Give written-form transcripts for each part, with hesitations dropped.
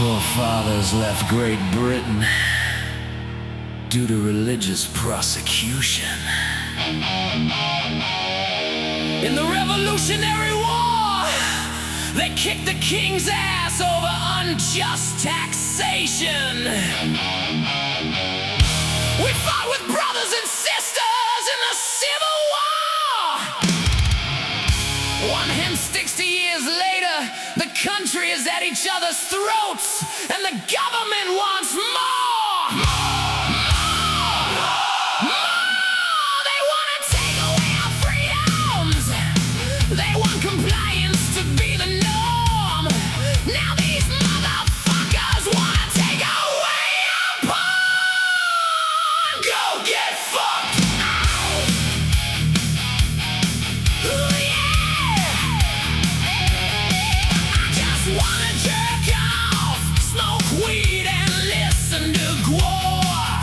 forefathers left Great Britain due to religious prosecution. In the Revolutionary War, they kicked the king's ass over unjust taxation. We fought with brothers and sisters in the Civil War. 60 years later, the country is at each other's throats, and the government wants more. They want to take away our freedoms. They want compliance to be the norm. Now these motherfuckers want to take away our porn. Go get fucked. Wanna jerk off, smoke weed and listen to gore.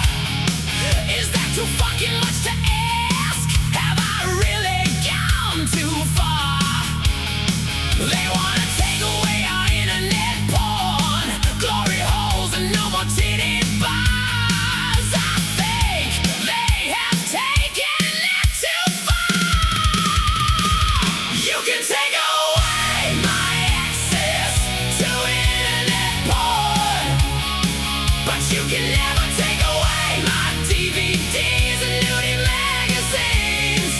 Is that too fucking much to ask? Have I really gone too far? They wanna take away our internet porn, glory holes and no more titty bars. I think they have taken it too far. You can take away my you can never take away my DVDs and nudie magazines.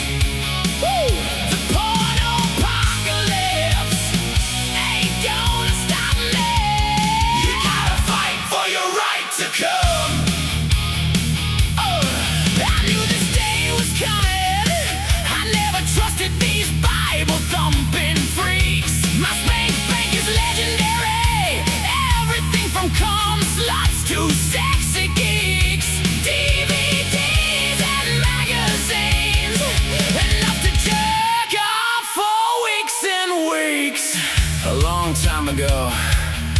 Woo! The pornopacalypse ain't gonna stop me. You gotta fight for your right to come. I knew this day was coming. I never trusted these Bible-thumping freaks. My spank bank is legendary. Everything from cum sluts to sexy geeks, DVDs and magazines, enough to jerk off for weeks and weeks. A long time ago,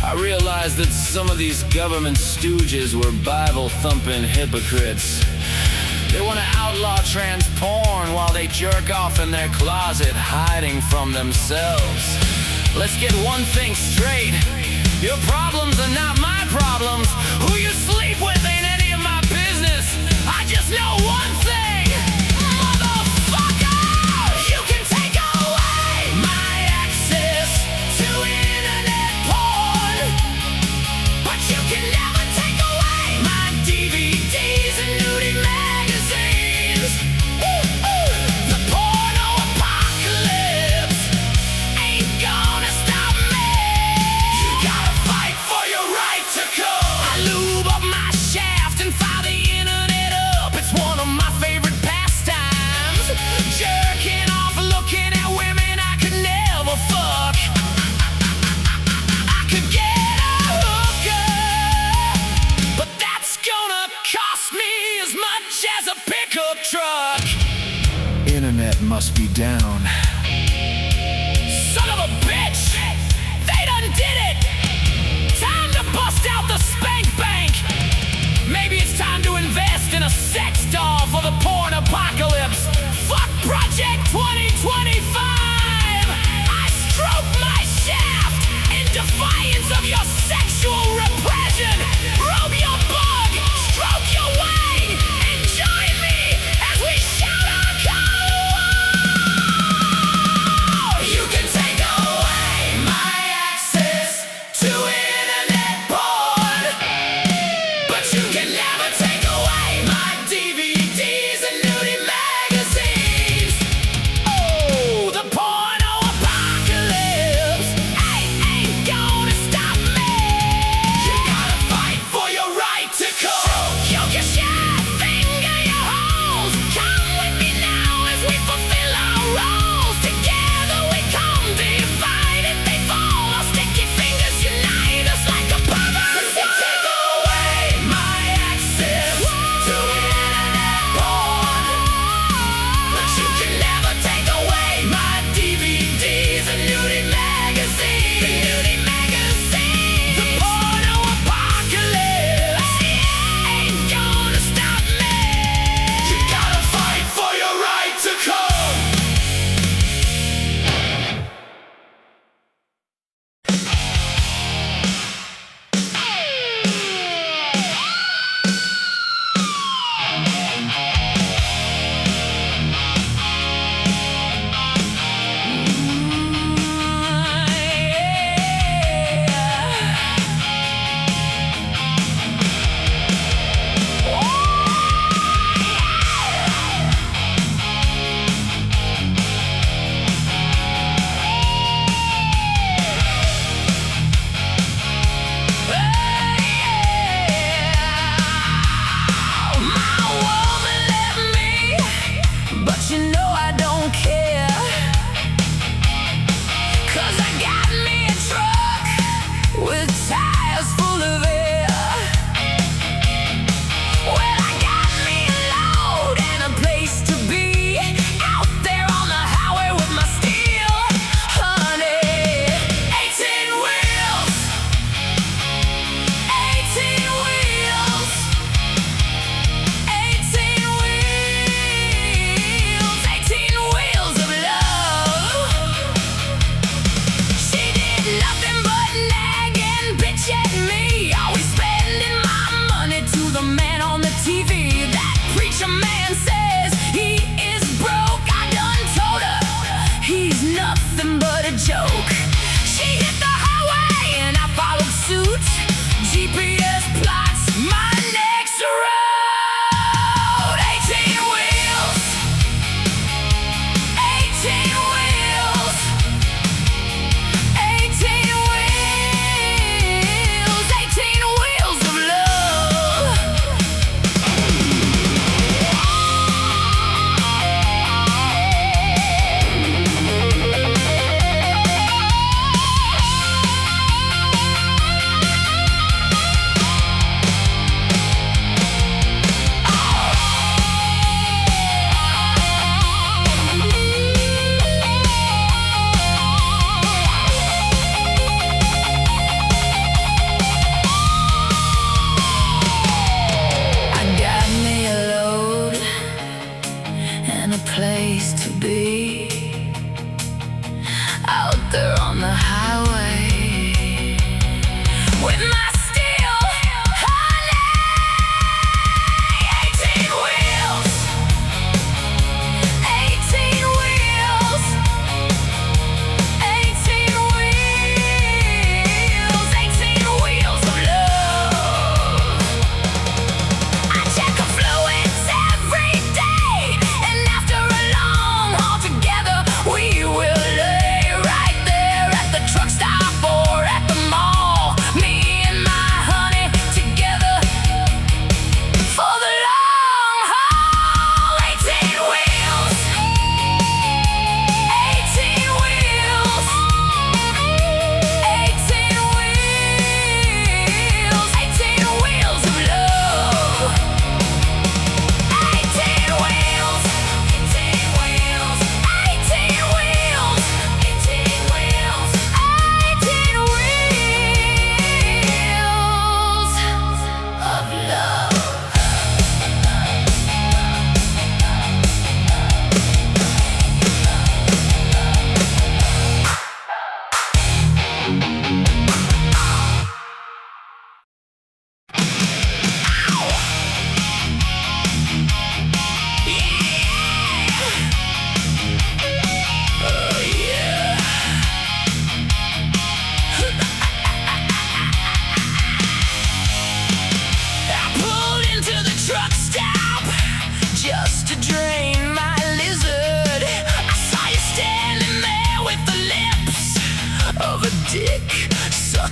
I realized that some of these government stooges were Bible-thumping hypocrites. They want to outlaw trans porn while they jerk off in their closet, hiding from themselves. Let's get one thing straight. Your problems are not my problems. Who you sleep with ain't any of my business. I just know one thing, motherfucker! You can take away my access to internet porn, but you can never take away my DVDs and nudie magazines. The porno apocalypse ain't gonna stop me. You gotta fight for your right to come. I lube up my shaft and fire the internet up. It's one of my favorite pastimes. Jerking off, looking at women I could never fuck. I could get a hooker, but that's gonna cost me as much as a pickup truck. Internet must be down. Son of a bitch! They done did it! Time to bust out the spank bank! Maybe it's time to invest in a sex doll for the porn apocalypse. Fuck Project 2025! I stroke my shaft in defiance of your sexual repression! Rub your bug, stroke your wang, and join me as we shout our call! You can take away my access to internet porn, but you can never take away my DVDs and nudie magazines. Oh, the porno apocalypse ain't gonna stop me.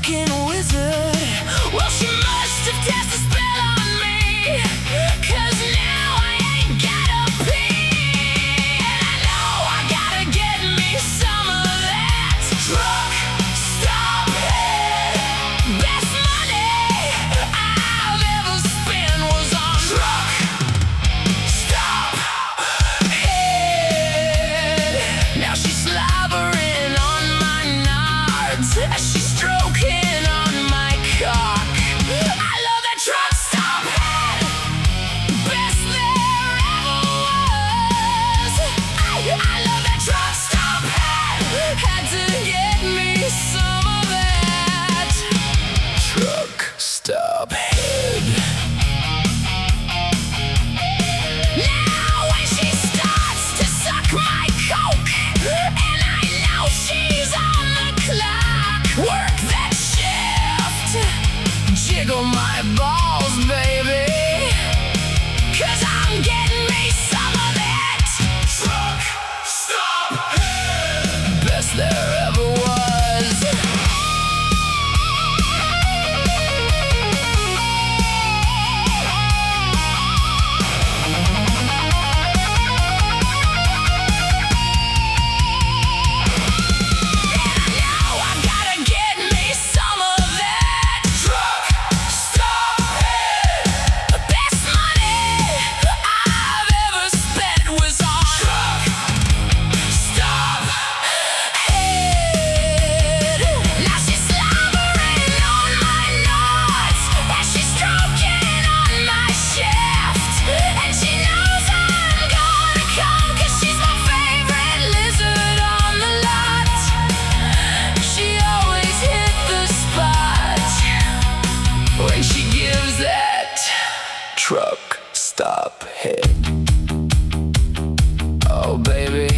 fucking wizard. Well, she must have cast a spell on me, 'cause now I ain't gotta pee. And I know I gotta get me some of that truck stop head. Best money I've ever spent was on truck stop head. Now she's slobbering on my nards as she's stroking on my cock. I love that truck stop head. Best there ever was. I love that truck stop head. Had to get me some of that truck stop head. Now when she starts to suck my coke, and I know she's on the clock, work that shift, jiggle my balls, baby, 'cause I'm getting me some of that truck stop head. Best there ever was. Now I gotta get me some of that truck stop head. The best money I've ever spent was on truck stop head. Now she's slobbering on my nuts as she's stroking on my shaft, and she knows I'm gonna come 'cause she's my favorite lizard on the lot. She always hit the spot when she gives that truck stop head. Oh baby,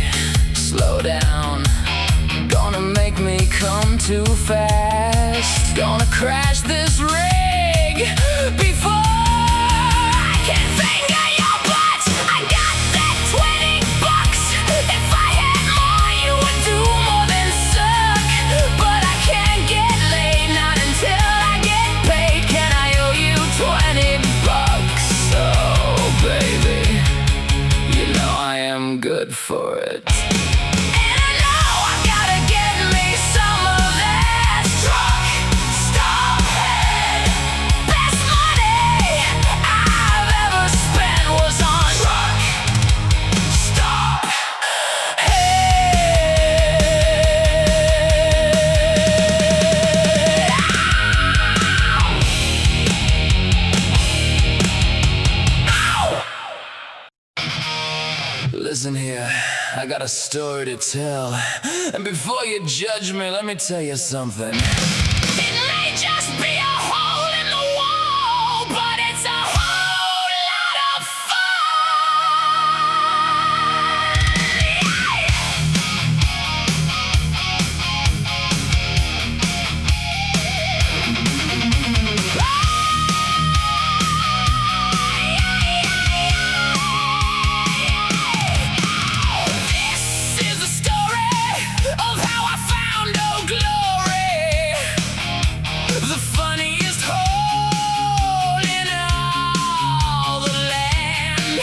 slow down. Gonna make me come too fast. Gonna crash this rig before I can finger your butt. I got that $20. If I had more, you would do more than suck. But I can't get laid, not until I get paid. Can I owe you $20? Oh baby, you know I am good for it. And I know I gotta get me some of that truck stop head. Best money I've ever spent was on truck stop head. Ow! Listen here, I got a story to tell. And before you judge me, let me tell you something. It may just be a hole in the wall, but it's a whole lot of This is the story of how I found Old Glory, the funniest hole in all the land.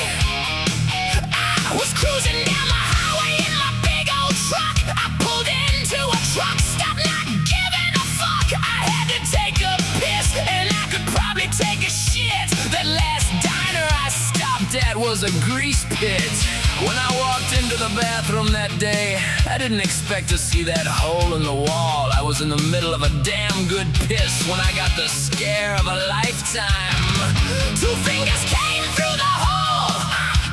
I was cruising down the highway in my big old truck. I pulled into a truck stop, not giving a fuck. I had to take a piss, and I could probably take a shit. That last diner I stopped at was a grease pit. When I walked into the bathroom that day, I didn't expect to see that hole in the wall. I was in the middle of a damn good piss when I got the scare of a lifetime. Two fingers came through the hole.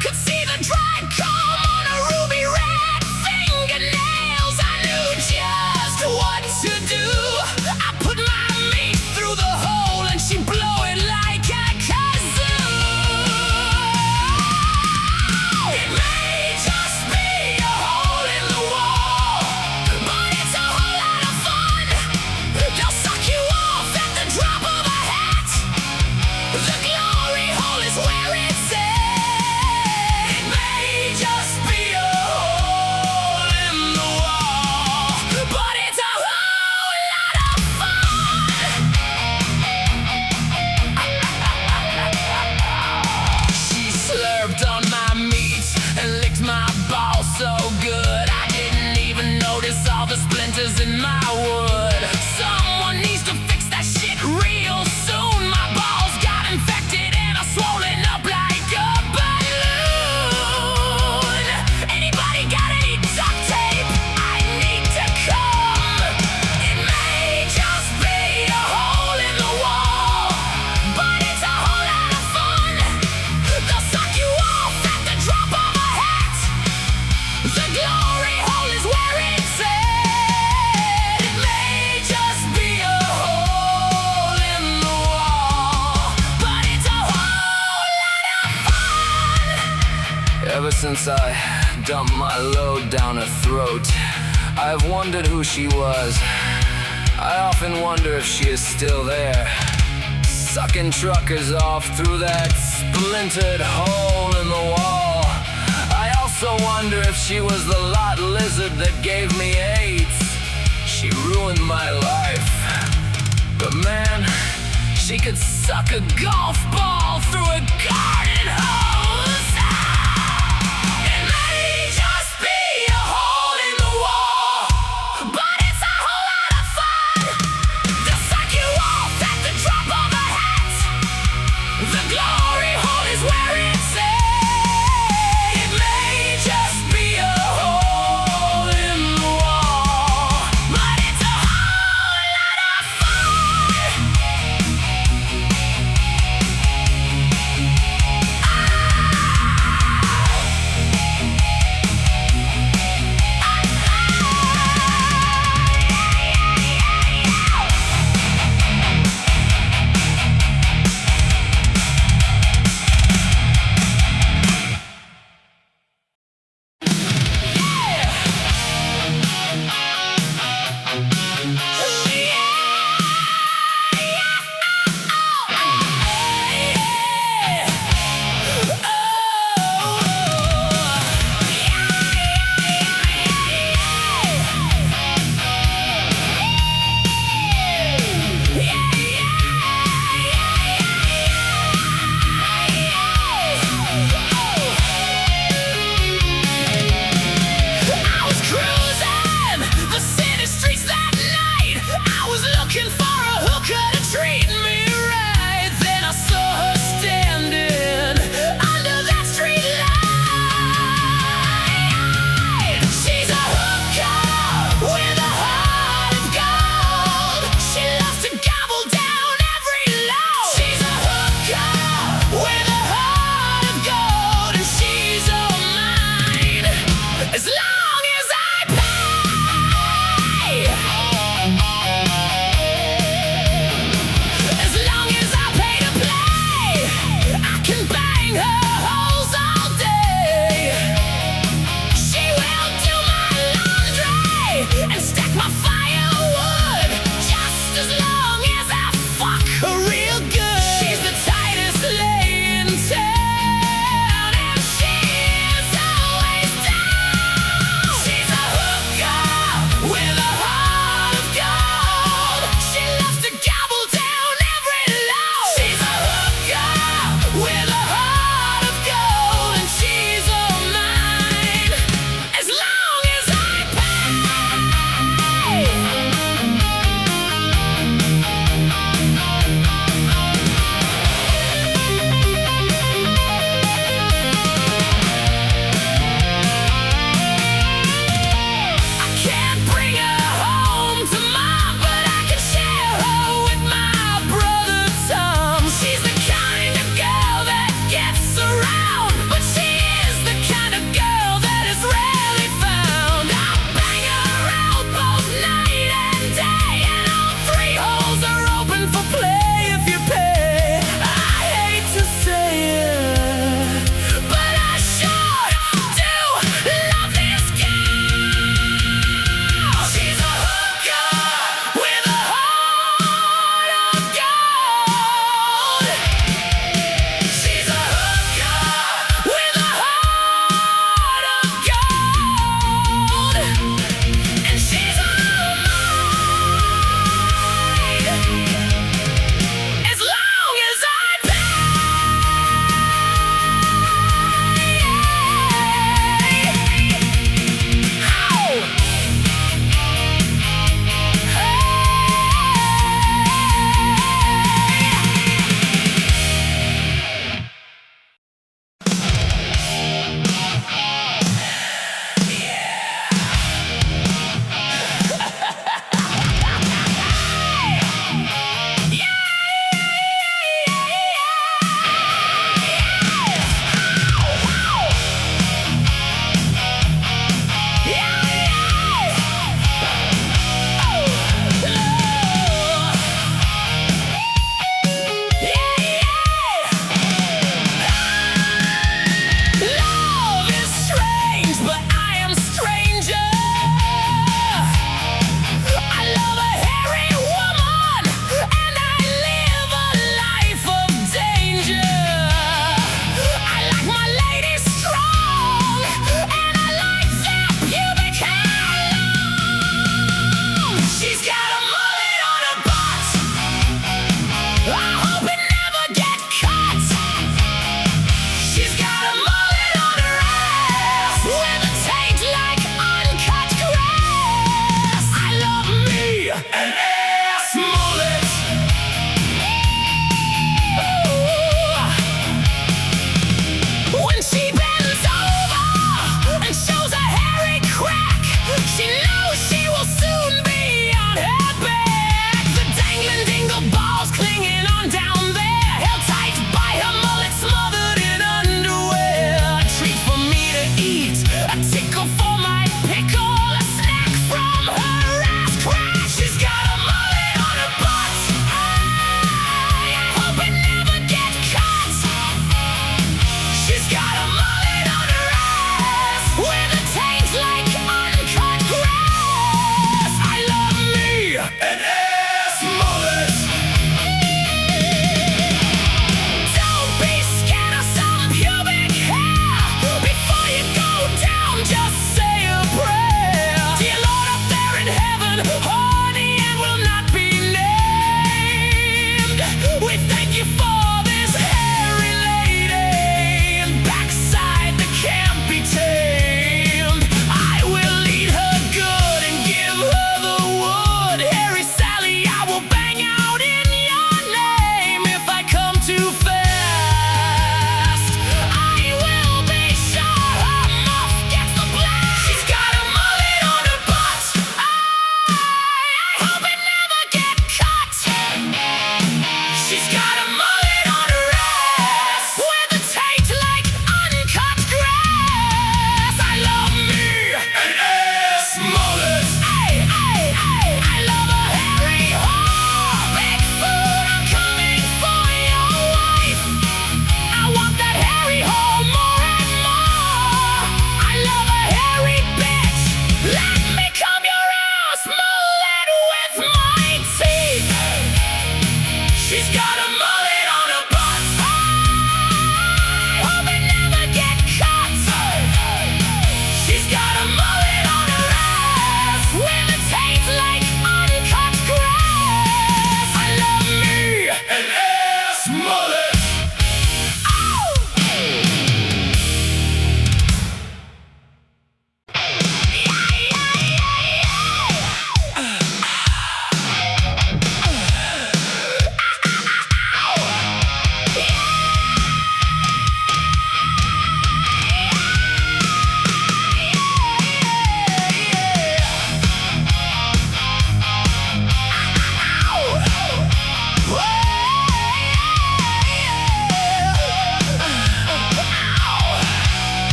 Could see the dried comb on a ruby red fingernails. I knew just what to do. I put my meat through the hole and she blow it like a kazoo. It may just be a hole in the wall, but it's a whole lot of fun. They'll suck you off at the drop of a hat. The Gloryhole Ever since I dumped my load down her throat, I've wondered who she was. I often wonder if she is still there, sucking truckers off through that splintered hole in the wall. I also wonder if she was the lot lizard that gave me AIDS. She ruined my life, but man, she could suck a golf ball through a garden hose. It may just be a hole in the wall, but it's a whole lot of fun to suck you off at the drop of a hat. The glory hole is where it's at. It may just be a hole in the wall, but it's a whole lot of fun.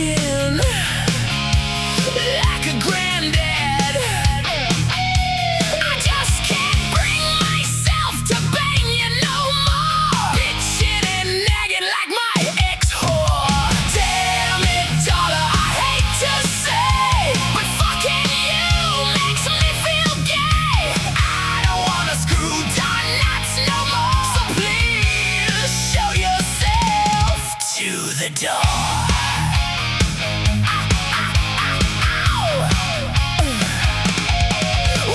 talking like a granddad. I just can't bring myself to bang you no more, bitching and nagging like my ex-whore. Damn it, Darla, I hate to say, but fucking you makes me feel gay. I don't wanna screw down nuts no more, so please show yourself to the door.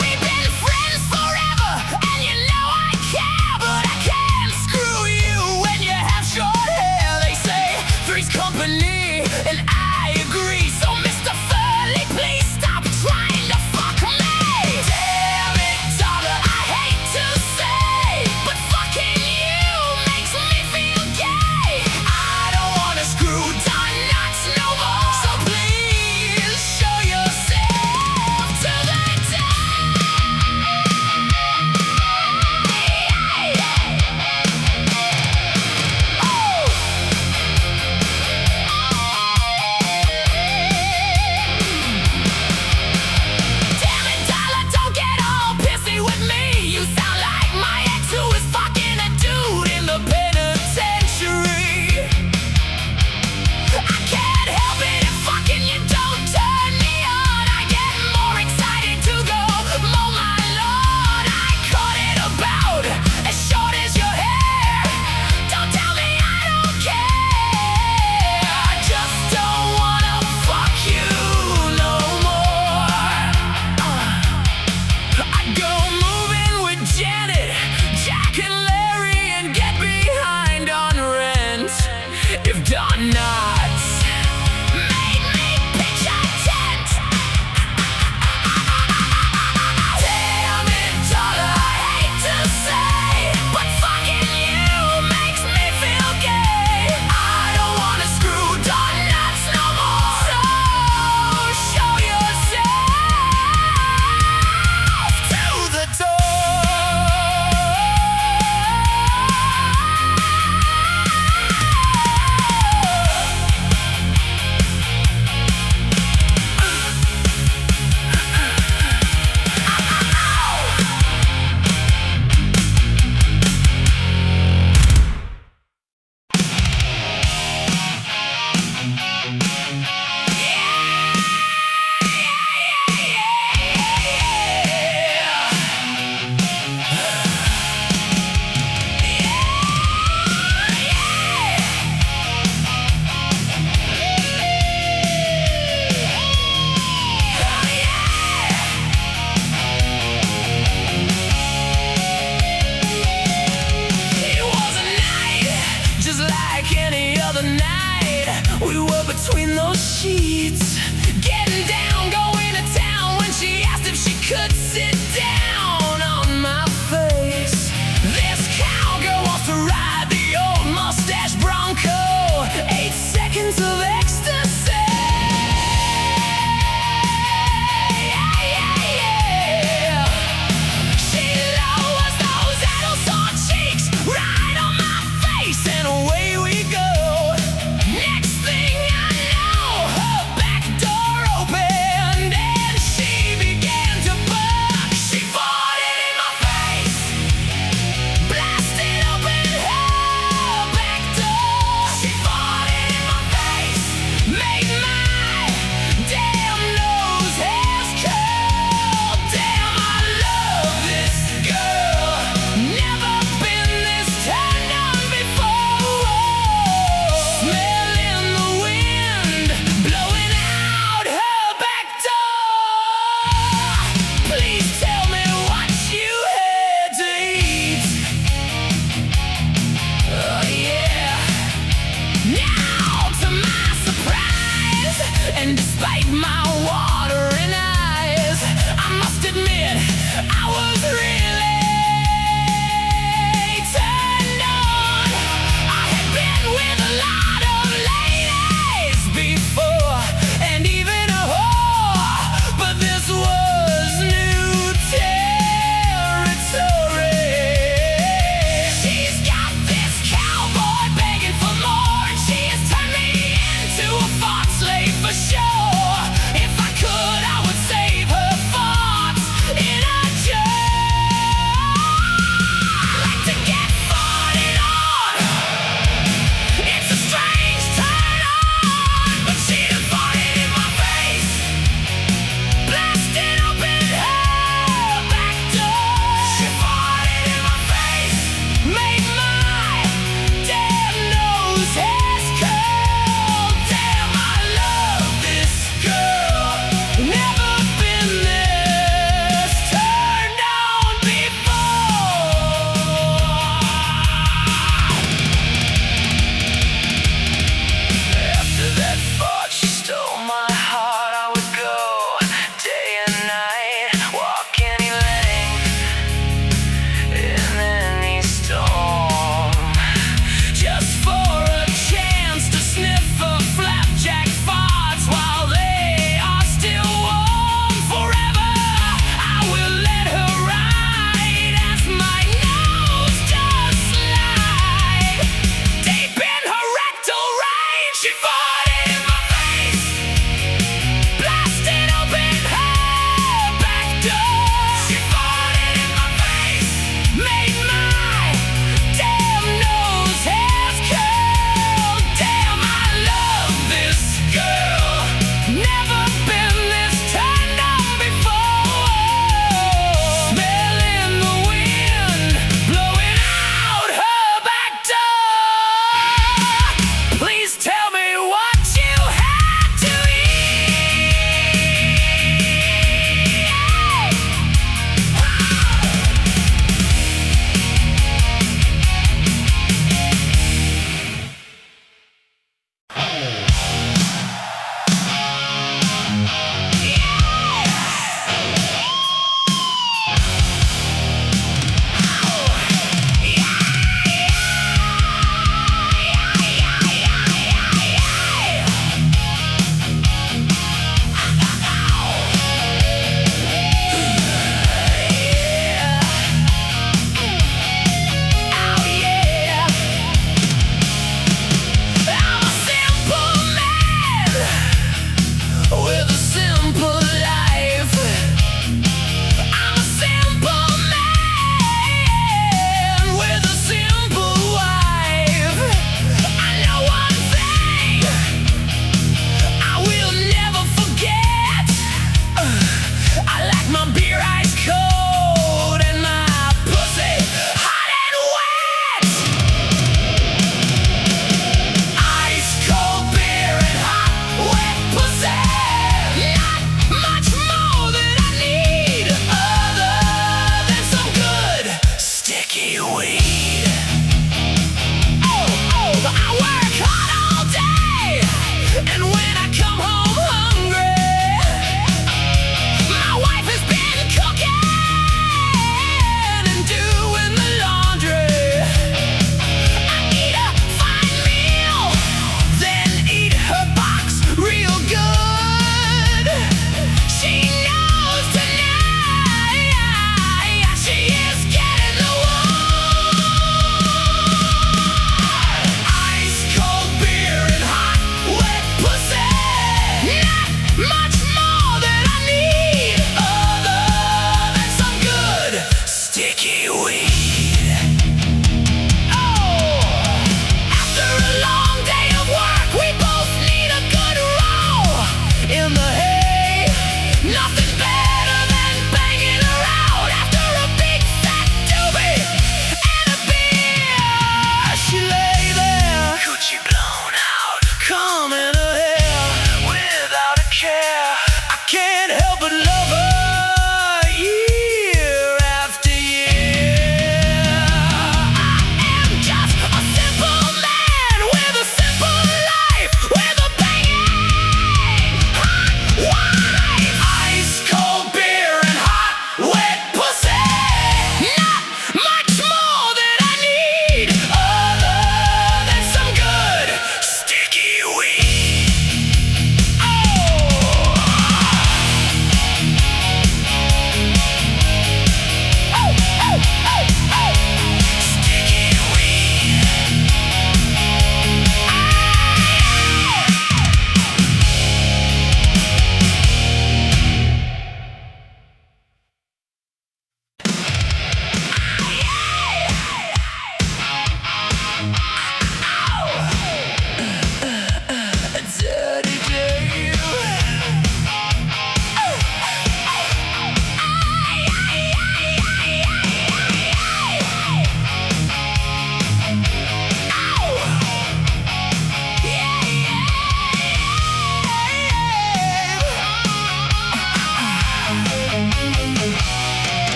We've been friends forever, and you know I care, but I can't screw you when you have short hair. They say three's company, and I agree. So Mr. Furley, please stop trying to fuck me. Damn it, Darla, I hate to say, but fucking you makes me feel gay. I don't wanna screw down nuts no more, so please show yourself to the door. Damn it, Darla, don't get all pissy with me. You sound like my ex who is fucking a dude in the penitentiary. I can't help it if fucking you don't turn me on. I get more excited to go mow my lawn. I caught it about as short as your hair. Don't tell me I don't care. I just don't wanna fuck you no more. I'd go moving with Janet, Jack and Larry, and get behind on rent if Don Knotts made me pitch a tent. Damn it, Darla, I hate to say, but fucking you makes me feel gay. I don't wanna screw Don Knotts no more, so show yourself to the door. It was a night just like any other night. We were between those sheets, getting down, going to town, when she asked if she could sit down on my face. This cowgirl wants to ride the old mustache Bronco. 8 seconds of ecstasy. She lowers those addle-sore cheeks right on my face, and away we go. Next thing I know, her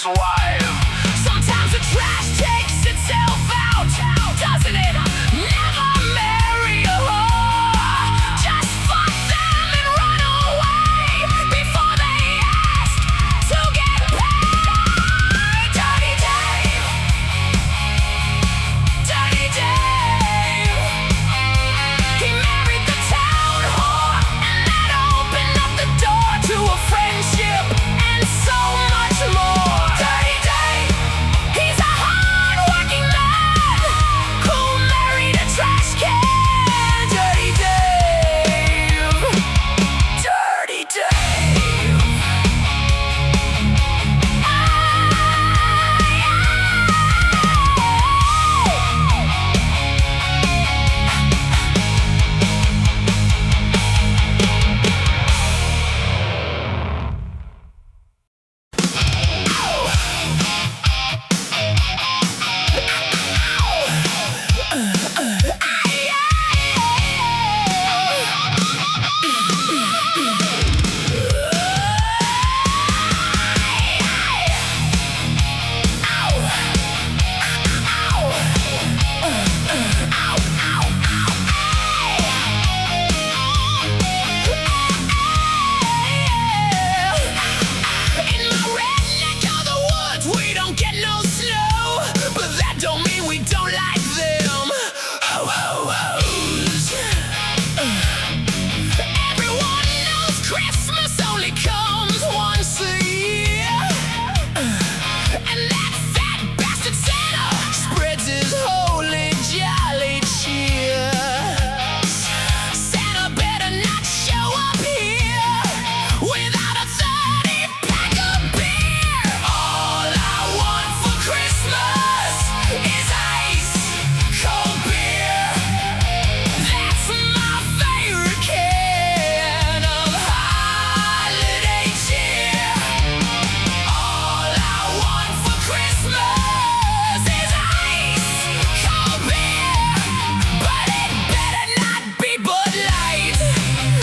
wife. Sometimes the trash takes itself out, doesn't it? Never marry a whore. Just fuck them and run away before they ask to get paid. Dirty Dave, Dirty Dave. He married the town whore, and that opened up the door to a friendship and so much more. Dirty Dave, he's a hard-working man who married a trash can. Dirty Dave, Dirty Dave. In my red neck of the woods, we don't get no snow, but that don't mean we don't like them. Ho ho ho's. Everyone knows Christmas only comes once a year, and that fat bastard Santa spreads his holy jolly cheer. Santa better not show up here without a 30-pack of beer. All I want for Christmas is ice cold beer. That's my favorite can of holiday cheer. All I want for Christmas is ice cold beer, but it better not be Bud Light.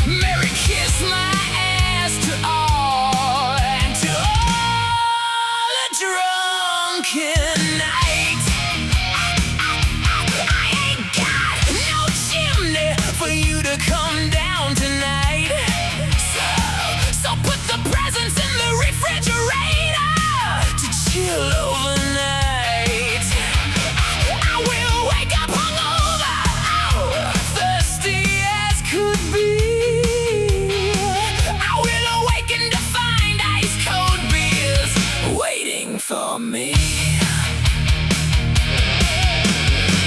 Merry kiss my ass to all, and to all a drunken night. I ain't got no chimney for you to come down tonight. So put the presents in the refrigerator to chill overnight. I will wake up hungover, thirsty as could be. I will awaken to find ice cold beers waiting for me.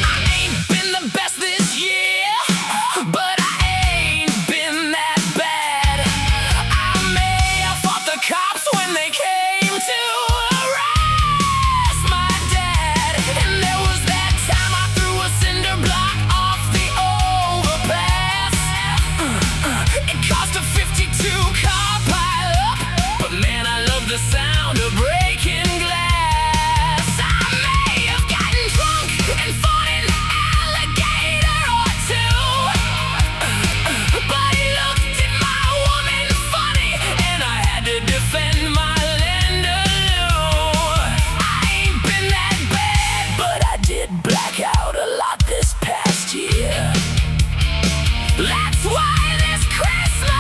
I ain't been the best this year, but I ain't been that bad. I may have fought the cops when they came to arrest my dad, and there was that time I threw a cinder block off the overpass. It caused a 52-car pileup, but man, I love the sound of breaking glass. I may have gotten drunk and fought an alligator or two, but he looked at my woman funny, and I had to defend my Linda-Lou. I ain't been that bad, but I did black out a lot this past year. That's why this Christmas,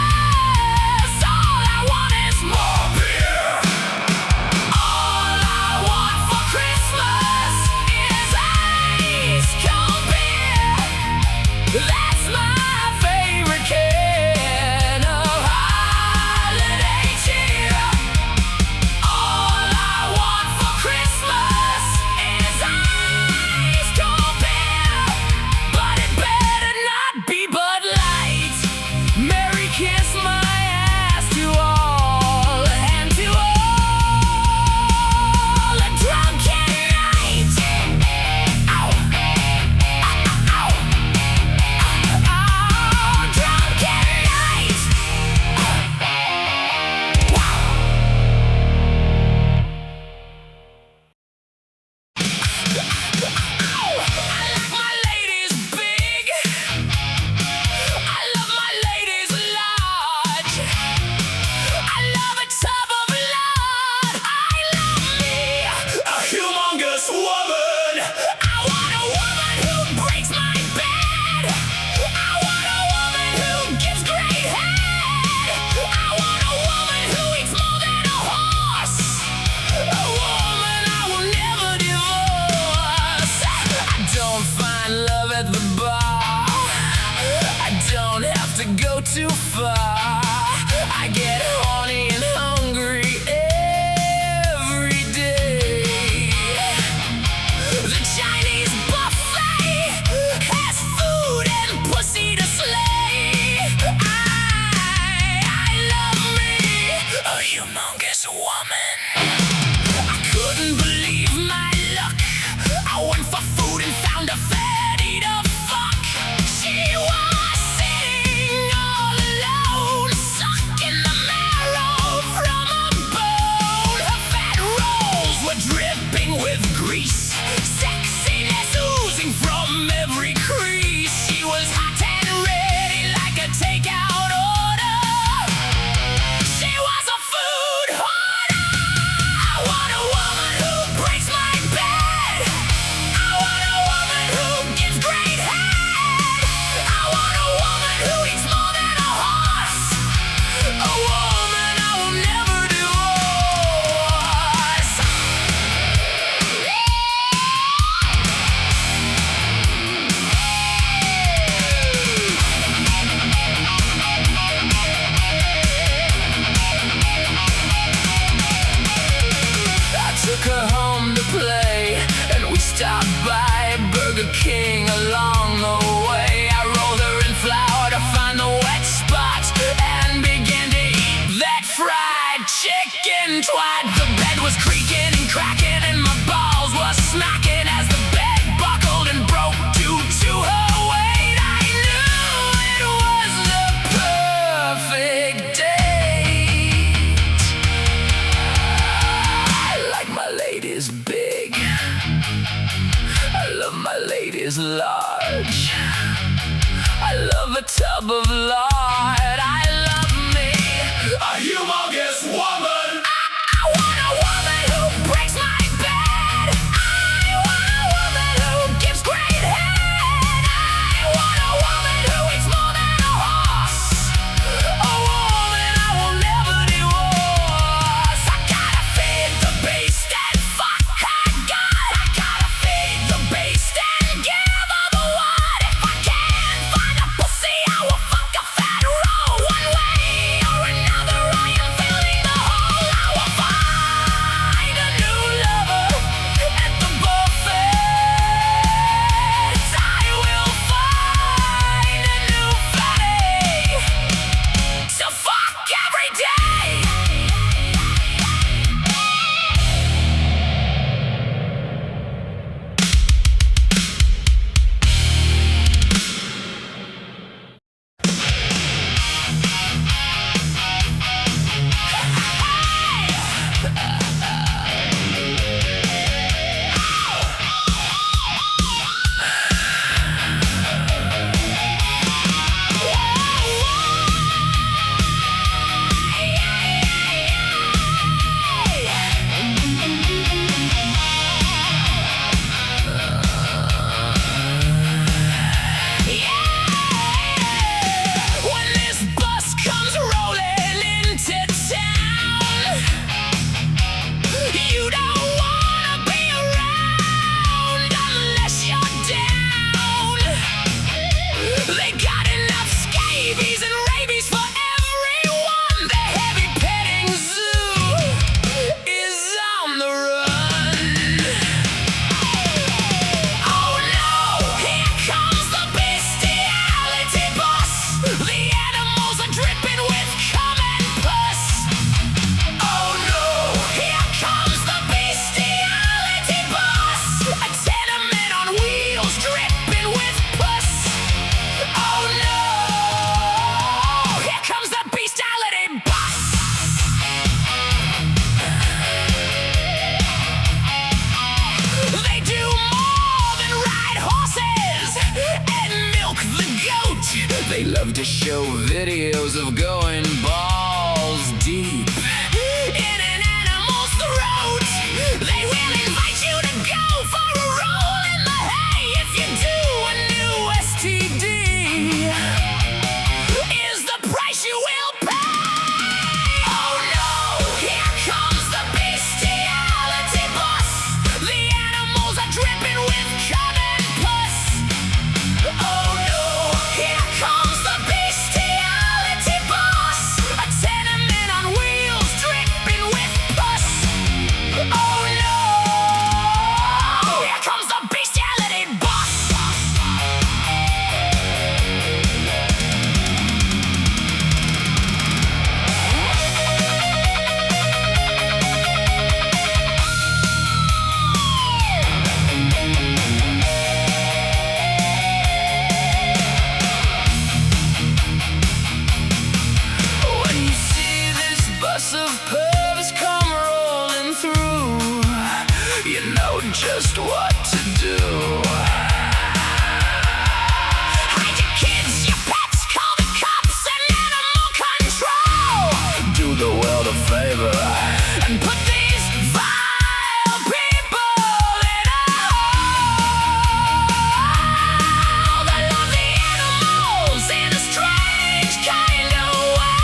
all I want is more beer. All I want for Christmas is ice cold beer. That's my favorite can of holiday cheer. All I want for Christmas is ice cold beer, but it better not be Bud Light. to go too far. I get horny and hungry every day. The Chinese buffet has food and pussy to slay. I love me a humongous woman. I couldn't believe my luck. I went for food and found a fatty to fuck. She was sitting all alone, sucking the marrow from a bone. Her fat rolls were dripping with grease, sexiness oozing from every crease. She was hot and ready like a takeout order. She was a food hoarder. I want a woman who breaks my bed. I want a woman who gives great head. I want a woman who eats more than a horse. A woman I will never divorce. I took her home to play, and we stopped by Burger King along the way. I rolled her in flour to find the wet spots and began to eat that fried chicken twat. The bed was creaking and cracking, and my balls were smacking as the bed buckled and broke due to her weight. I knew it was the perfect date. I like my ladies big. I love my ladies large. I love a tub of lard. I love me a humongous woman. I want a woman who breaks my bed. I want a woman who gives great head. I want a woman who eats more than a horse. A woman I will never divorce. I gotta feed the beast and fuck her gut. I gotta feed the beast and give her the word. If I can't find a pussy, I will fuck a fat roll. One way or another, I am filling the hole. I will find a new lover at the buffet. I will find a new fatty to fuck every day. When this bus comes rolling into town, you don't wanna be around unless you're down. They got enough scabies and rabies for everyone. The heavy petting zoo is on the run. Oh no, here comes the Bestiality Bus. The animals are dripping with cum and pus. Oh no, here comes the Bestiality Bus. A tenement on wheels dripping with pus. Oh no, here comes the Bestiality Bus. They do more than ride horses and milk the goat. They love to show videos of going balls deep in an animal's throat. They will invite you to go for a roll in the hay if you do a new STD. Is the price you will pay. Oh no, here comes the Bestiality Bus. The animals are dripping with cum and pus. Oh no, here comes the Bestiality just what to do. Hide your kids, your pets, call the cops and animal control. Do the world a favor And put these vile people in a hole. They love the animals in a strange kind of way.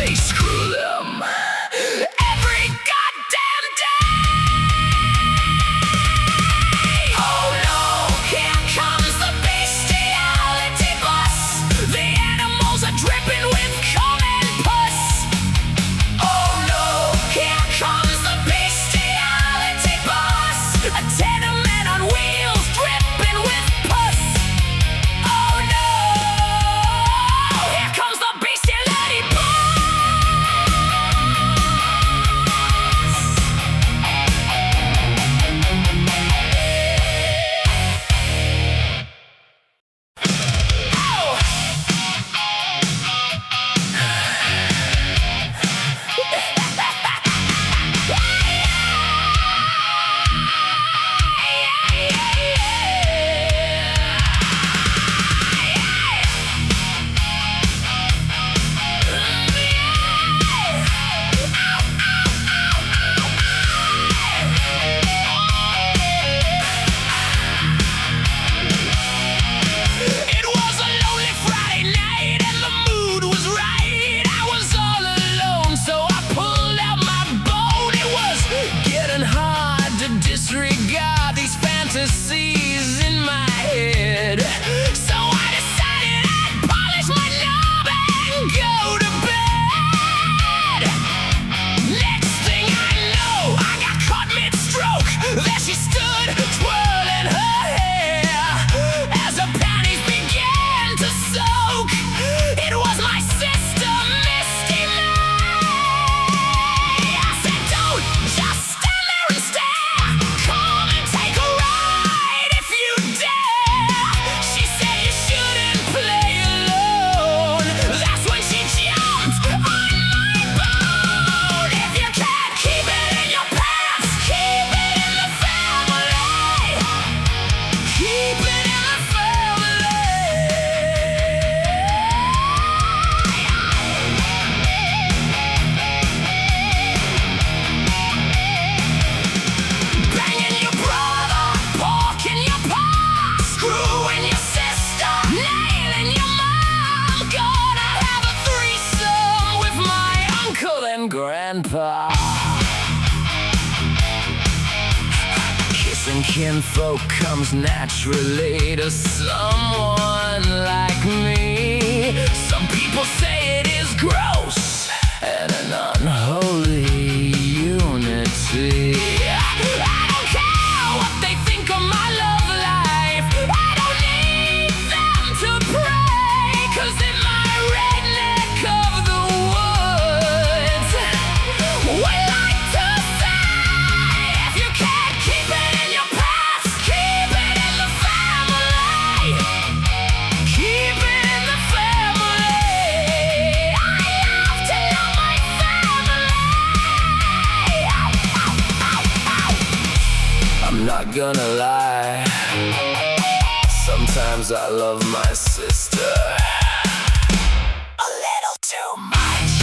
they screw them. Every goddamn day. Oh no, here comes the Bestiality Bus. The animals are dripping with cum and pus. Oh no, here comes the Bestiality Bus. A tenement on wheels dripping with pus. Oh no, here comes the Bestiality Bus. It was a lonely Friday night and the mood was right. I was all alone, so I pulled out my bone. It was getting hard to disregard these fantasies in my head. So I decided I'd polish my knob and go to bed. Next thing I know, I got caught mid-stroke. There she stood, twirling her hair as her panties began to soak. It was my sister, Misty May. I said, don't just stand there and stare. Come and take a ride if you dare. She said you shouldn't play alone. That's when she jumped on my bone. If you can't keep it in your pants, keep it in the family. Keep it in the family. Banging your brother, porking your pa, screwing your sister, nailing your mom. Gonna have a threesome with my uncle and grandpa. Kissing kinfolk comes naturally to someone like me. Some people say it is gross and an unholy unity. I don't care what they think of my love life. I don't need them to pray, 'cause in my redneck of the woods, we like to say, if you can't keep it in your pants, keep it in the family. Keep it in the family. I love to love my family. I'm not gonna lie, sometimes I love my sister a little too much.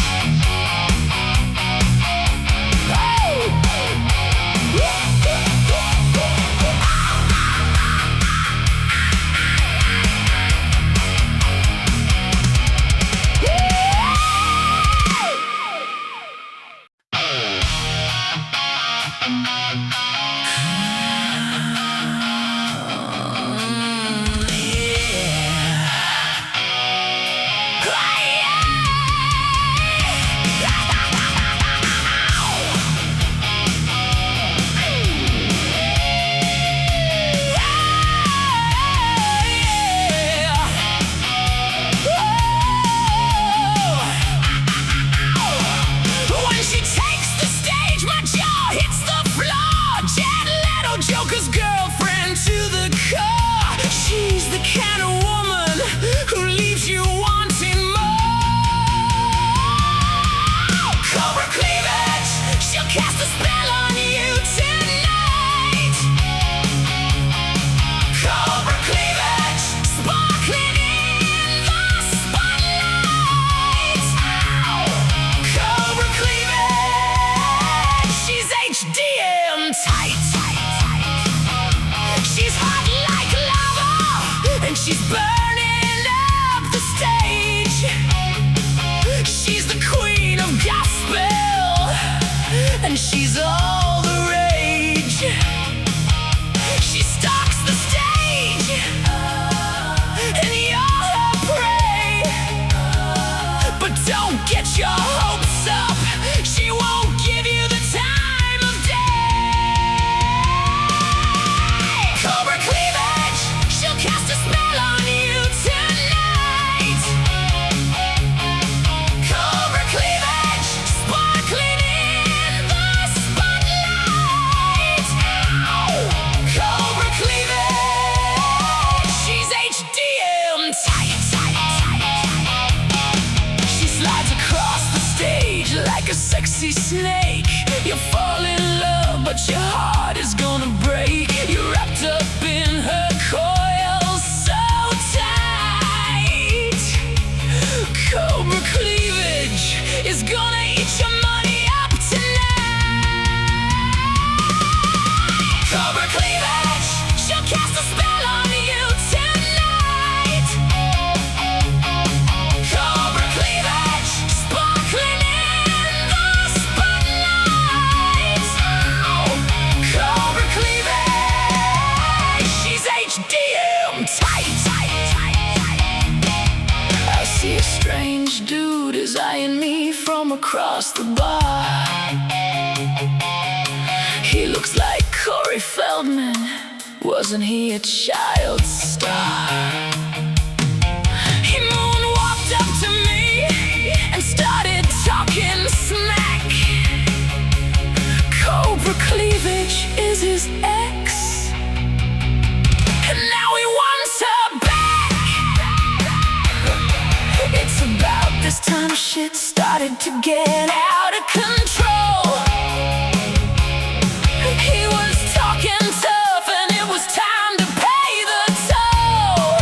Cast a spell on and she's burning up the stage. She's the queen of gospel, and she's all the rage. She stalks the stage, and you're her prey. But don't get your hopes up, she won't give you the time of day. Cobra cleavage, she'll cast a spell on you tonight. Cobra cleavage, sparkling in the spotlight. Cobra cleavage, she's HDM tight. She slides across the stage like a sexy snake. You fall in love, but your heart is gonna break. You're wrapped up in her coils so tight. Cobra cleavage is gonna eat your money up tonight. Cobra cleavage, she'll cast a spell on you tonight. Cobra cleavage, sparkling in the spotlight. Cobra cleavage, she's HDM tight. I see a strange dude is eyeing me from across the bar. He looks like Corey Feldman. Wasn't he a child star? He moonwalked up to me and started talking smack. Cobra cleavage is his ex, and now he wants her back. It's about this time shit started to get out of control. He was talking tough, and it was time to pay the toll.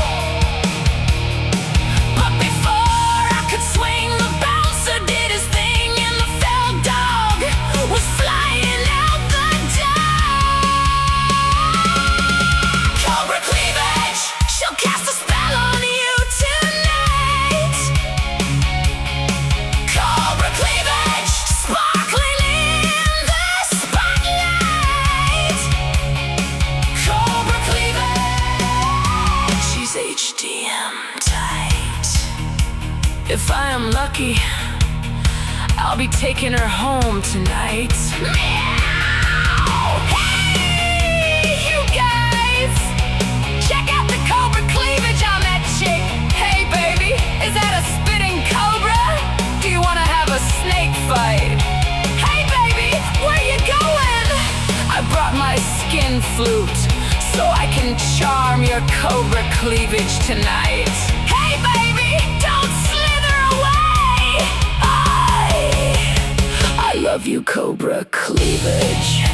But before I could swing, the bouncer did his thing, and the fell dog was flying out the door. Cobra cleavage, she'll cast a spell on you tonight. Cobra cleavage, sparkling in the spotlight. Cobra cleavage, she's HDM tight. If I am lucky, I'll be taking her home tonight. Meow! Hey, you guys! Check out the cobra cleavage on that chick. Hey, baby, is that a spitting cobra? Do you want to have a snake fight? Hey, baby, where you going? I brought my skin flute so I can charm your cobra cleavage tonight. Hey, baby, don't slither away. I love you, cobra cleavage.